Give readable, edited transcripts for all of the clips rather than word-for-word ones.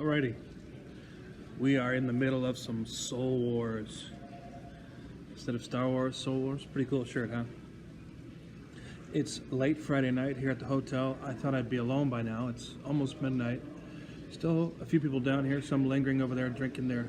Alrighty, we are in the middle of some Soul Wars. Instead of Star Wars, Soul Wars. Pretty cool shirt, huh? It's late Friday night here at the hotel. I thought I'd be alone by now. It's almost midnight. Still a few people down here, some lingering over there drinking their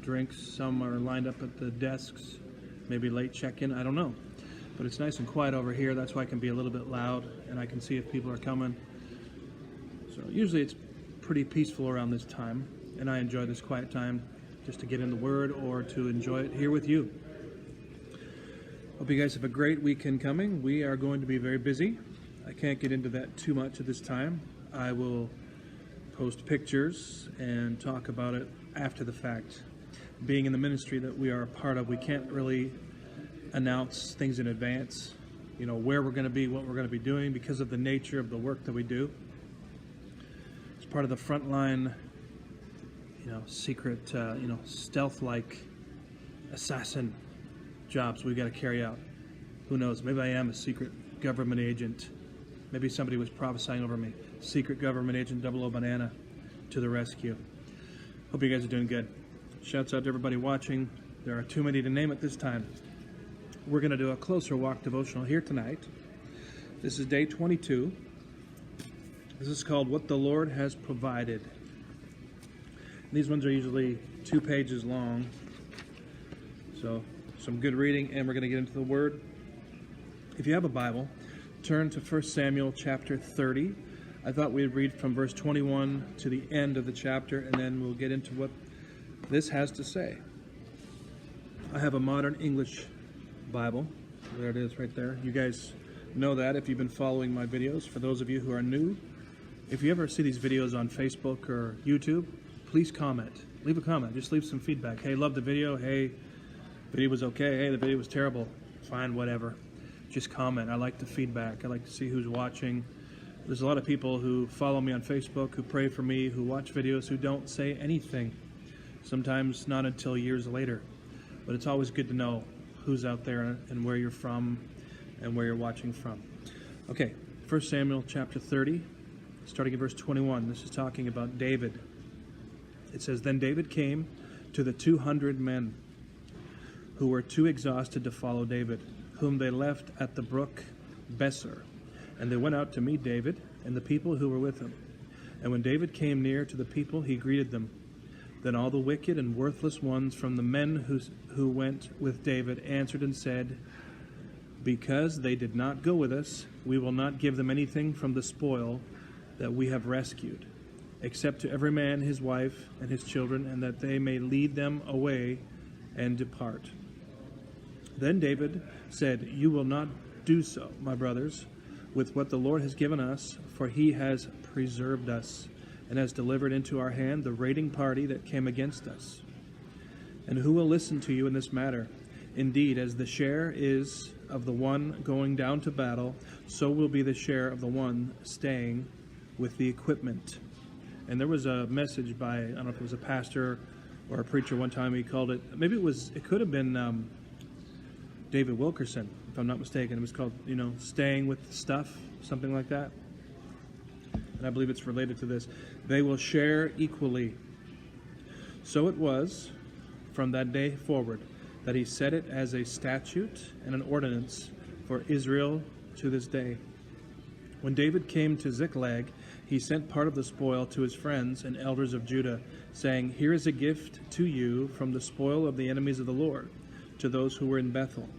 drinks. Some are lined up at the desks, maybe late check-in, I don't know. But it's nice and quiet over here. That's why I can be a little bit loud and I can see if people are coming. So usually it's pretty peaceful around this time, and I enjoy this quiet time just to get in the Word or to enjoy it here with you. Hope you guys have a great weekend coming. We are going to be very busy. I can't get into that too much at this time. I will post pictures and talk about it after the fact. Being in the ministry that we are a part of, we can't really announce things in advance, where we're going to be, what we're going to be doing, because of the nature of the work that we do. Part of the frontline, secret, stealth-like assassin jobs we've got to carry out. Who knows? Maybe I am a secret government agent. Maybe somebody was prophesying over me. Secret government agent 00 Banana to the rescue. Hope you guys are doing good. Shouts out to everybody watching. There are too many to name at this time. We're going to do a closer walk devotional here tonight. This is day 22. This is called What the Lord Has Provided. These ones are usually 2 pages long. So some good reading, and we're going to get into the Word. If you have a Bible, turn to 1 Samuel chapter 30. I thought we'd read from verse 21 to the end of the chapter, and then we'll get into what this has to say. I have a modern English Bible. There it is right there. You guys know that if you've been following my videos. For those of you who are new, if you ever see these videos on Facebook or YouTube, please comment. Leave a comment. Just leave some feedback. Hey, love the video. Hey, video was okay. Hey, the video was terrible. Fine, whatever. Just comment. I like the feedback. I like to see who's watching. There's a lot of people who follow me on Facebook, who pray for me, who watch videos, who don't say anything. Sometimes not until years later. But it's always good to know who's out there and where you're from and where you're watching from. Okay, 1 Samuel chapter 30. Starting at verse 21, this is talking about David. It says, Then David came to the 200 men who were too exhausted to follow David, whom they left at the brook Besser. And they went out to meet David and the people who were with him. And when David came near to the people, he greeted them. Then all the wicked and worthless ones from the men who went with David answered and said, Because they did not go with us, we will not give them anything from the spoil that we have rescued, except to every man his wife and his children, and that they may lead them away and depart. Then David said, You will not do so, my brothers, with what the Lord has given us, for he has preserved us, and has delivered into our hand the raiding party that came against us. And who will listen to you in this matter? Indeed, as the share is of the one going down to battle, so will be the share of the one staying with the equipment. And there was a message by, I don't know if it was a pastor or a preacher one time, he called it, it could have been David Wilkerson, if I'm not mistaken. It was called, Staying with the Stuff, something like that. And I believe it's related to this. They will share equally. So it was from that day forward that he set it as a statute and an ordinance for Israel to this day. When David came to Ziklag, he sent part of the spoil to his friends and elders of Judah, saying, Here is a gift to you from the spoil of the enemies of the Lord, to those who were in Bethel,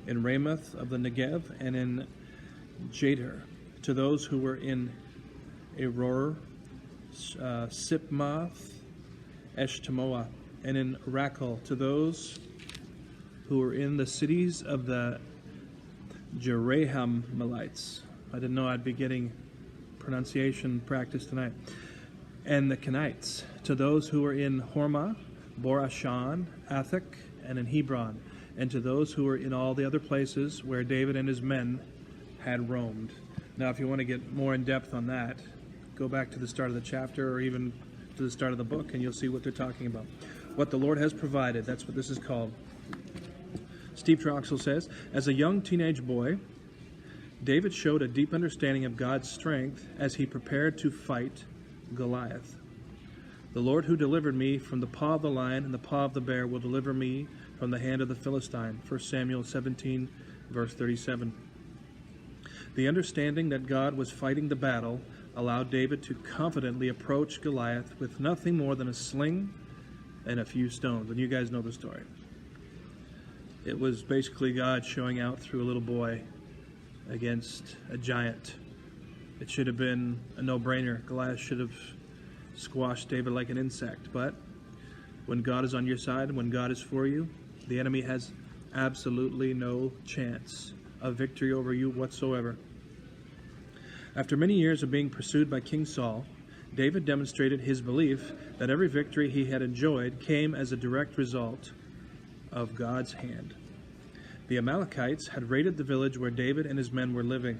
in Ramoth of the Negev, and in Jatir, to those who were in Aror, Sipmoth, Eshtemoa, and in Rakel, to those who were in the cities of the Jerahmeelites. I didn't know I'd be getting pronunciation practice tonight. And the Kenites, to those who were in Hormah, Borashan, Athak, and in Hebron, and to those who were in all the other places where David and his men had roamed. Now, if you want to get more in depth on that, go back to the start of the chapter or even to the start of the book, and you'll see what they're talking about. What the Lord has provided, that's what this is called. Steve Troxel says, as a young teenage boy, David showed a deep understanding of God's strength as he prepared to fight Goliath. The Lord who delivered me from the paw of the lion and the paw of the bear will deliver me from the hand of the Philistine. 1 Samuel 17, verse 37. The understanding that God was fighting the battle allowed David to confidently approach Goliath with nothing more than a sling and a few stones. And you guys know the story. It was basically God showing out through a little boy against a giant. It should have been a no-brainer. Goliath should have squashed David like an insect. But when God is on your side, when God is for you, the enemy has absolutely no chance of victory over you whatsoever. After many years of being pursued by King Saul, David demonstrated his belief that every victory he had enjoyed came as a direct result of God's hand. The Amalekites had raided the village where David and his men were living.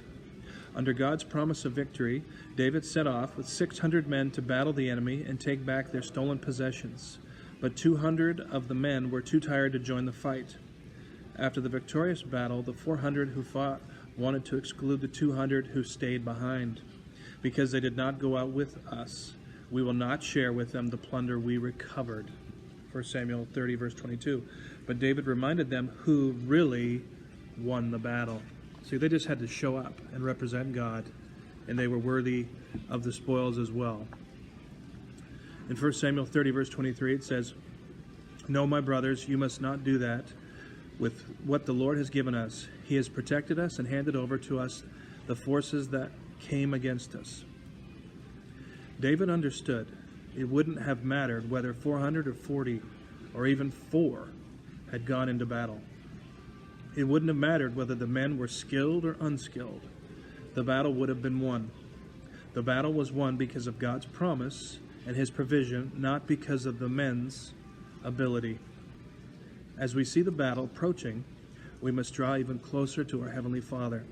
Under God's promise of victory, David set off with 600 men to battle the enemy and take back their stolen possessions. But 200 of the men were too tired to join the fight. After the victorious battle, the 400 who fought wanted to exclude the 200 who stayed behind. Because they did not go out with us, we will not share with them the plunder we recovered. 1 Samuel 30, verse 22. But David reminded them who really won the battle. See, they just had to show up and represent God, and they were worthy of the spoils as well. In 1 Samuel 30, verse 23, it says, "No, my brothers, you must not do that with what the Lord has given us. He has protected us and handed over to us the forces that came against us." David understood it wouldn't have mattered whether 400 or 40 or even 4 had gone into battle. It wouldn't have mattered whether the men were skilled or unskilled. The battle would have been won. The battle was won because of God's promise and his provision, not because of the men's ability. As we see the battle approaching, we must draw even closer to our Heavenly Father.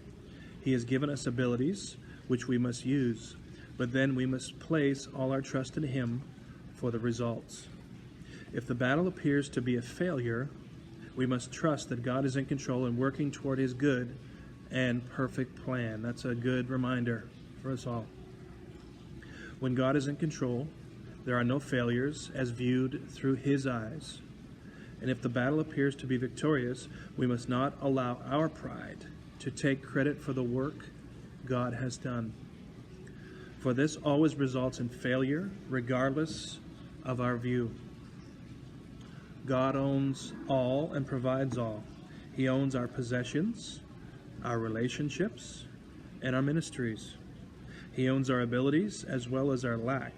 He has given us abilities which we must use, but then we must place all our trust in him for the results. If the battle appears to be a failure, we must trust that God is in control and working toward his good and perfect plan. That's a good reminder for us all. When God is in control, there are no failures as viewed through his eyes. And if the battle appears to be victorious, we must not allow our pride to take credit for the work God has done. For this always results in failure, regardless of our view. God owns all and provides all. He owns our possessions, our relationships, and our ministries. He owns our abilities as well as our lack,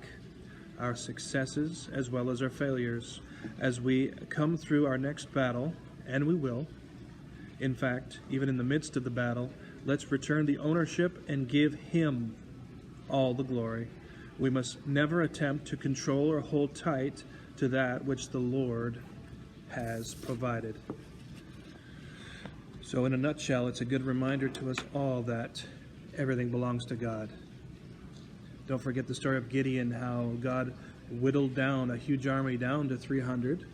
our successes as well as our failures. As we come through our next battle, and we will, in fact, even in the midst of the battle, let's return the ownership and give him all the glory. We must never attempt to control or hold tight to that which the Lord has provided. So in a nutshell, it's a good reminder to us all that everything belongs to God. Don't forget the story of Gideon, how God whittled down a huge army down to 300,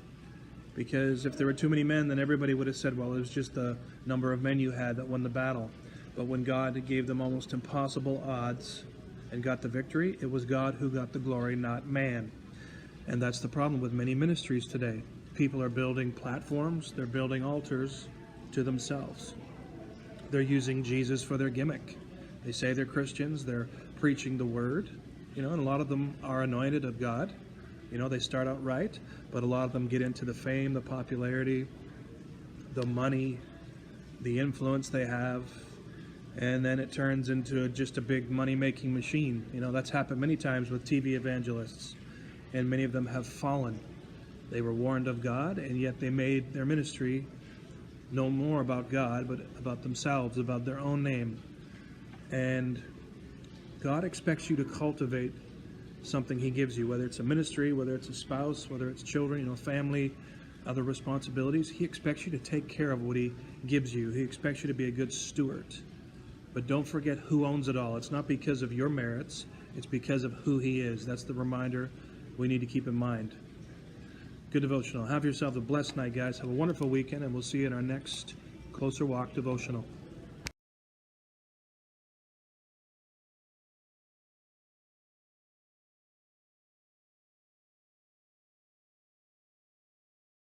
because if there were too many men, then everybody would have said, well, it was just the number of men you had that won the battle. But when God gave them almost impossible odds and got the victory, it was God who got the glory, not man. And that's the problem with many ministries today. People are building platforms, they're building altars to themselves. They're using Jesus for their gimmick. They say they're Christians, they're preaching the word, and a lot of them are anointed of God. They start out right, but a lot of them get into the fame, the popularity, the money, the influence they have, and then it turns into just a big money-making machine. That's happened many times with TV evangelists, and many of them have fallen. They were warned of God, and yet they made their ministry no more about God, but about themselves, about their own name. And God expects you to cultivate something he gives you, whether it's a ministry, whether it's a spouse, whether it's children, family, other responsibilities. He expects you to take care of what he gives you. He expects you to be a good steward. But don't forget who owns it all. It's not because of your merits. It's because of who he is. That's the reminder we need to keep in mind. Good devotional. Have yourself a blessed night, guys. Have a wonderful weekend, and we'll see you in our next Closer Walk devotional.